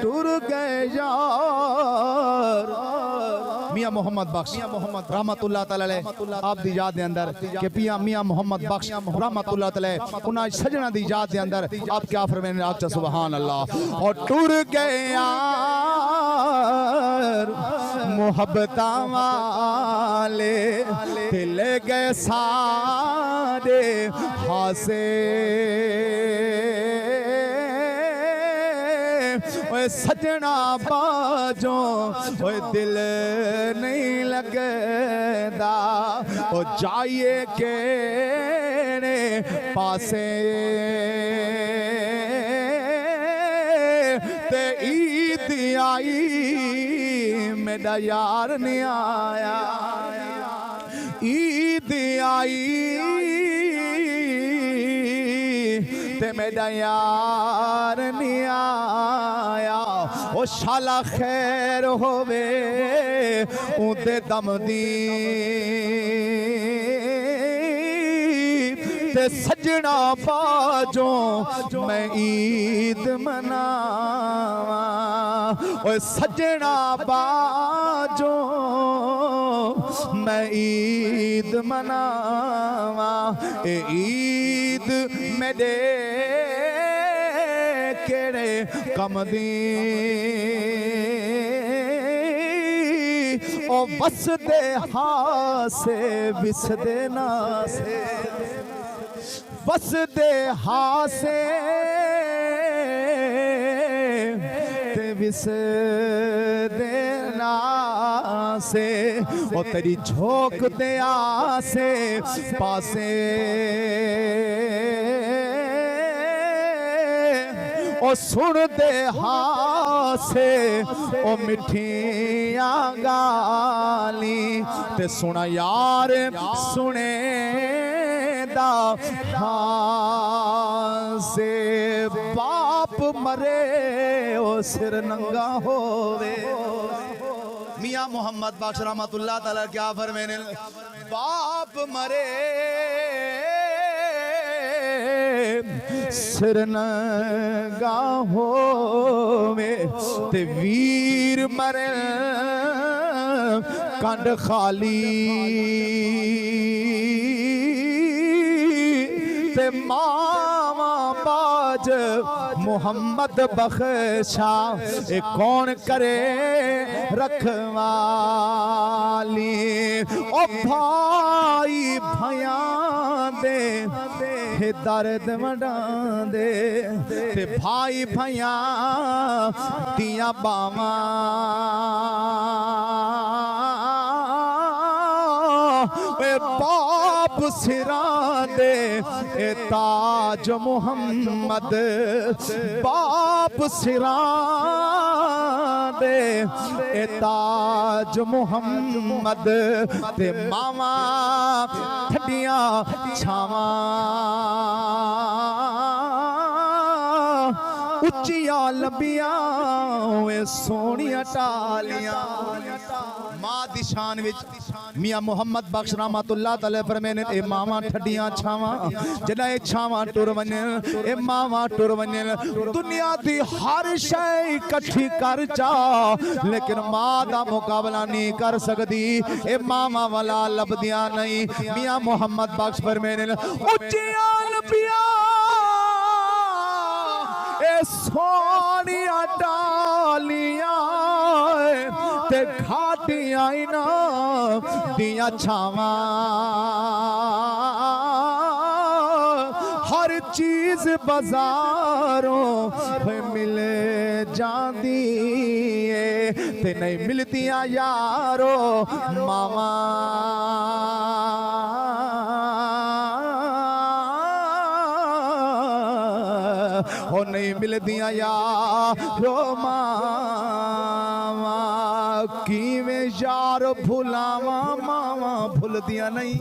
टुर गए यार। मियां मोहम्मद बख्श रहमतुल्लाह तआला अलैह आप दी याद दे अंदर कि पिया मियां मोहम्मद बख्श रहमतुल्लाह तआला अलैह उन्हां सजना दी याद दे अंदर आप क्या फरमाने आचा सुभान अल्लाह। और टुर गए यार मोहब्बता वाले दिल गए सारे हासे सजना बाजो दिल नहीं लगदा ओ जाइए के पासे ते ईद आई मेरा यार नहीं आया। ईद आई ते मेरा यार नहीं आया। ओ शाला खैर होवे उदे दम दी ते सजना बाजो मैं ईद मनावा। ओ सजना बाजो मैं ईद मनावा। ईद मेरे केड़े कम दी ओ बस दे हासे बिस दे नासे बस दे हासे ते बिस दे नासे ओ तेरी झोंक दे आसे पासे ओ सुन दे हासे ओ मिठियां गाली ते सुना यार सुने दा से बाप मरे ओ सिर नंगा होवे। मियां मोहम्मद बख्श रहमतुल्लाह तआला क्या फरमाने बाप मरे सिर नंगा होवे ते वीर मरे कंड खाली ते मावा बाज मोहम्मद बख्शा ए कौन करे रखवाली। ओ भाई भया दे दर्द वडा दे ते भाई भया दिया बावा बाप सिरा दे ए ताज मोहम्मद बाप सिरा दे ए ताज मोहम्मद ते मावा ठंडिया छावा उच्चिया लंबिया सोनिया टालियां। मां दी शान विच मियां मोहम्मद बख्श रहमतुल्लाह तआला फरमाने ए मावा ठड्डियां छावां जिन्ना ए छावां टुर वञन ए मावा टुर वञन दुनिया दी हर शय इकट्ठी कर चा लेकिन मां दा मुकाबला नहीं कर सकदी ए मावा वाला लभदियां नहीं। मियां मोहम्मद बख्श फरमाने उच्चियां लंबियां सोनिया डालियां ते घाटियां ना दिया छावां हर चीज बाजारों मिल जाती है ते नहीं मिलतियां यारो मावा। हो नहीं मिलदियां यारो मावा किवें यार भुलावा मावा भुलदियां नहीं।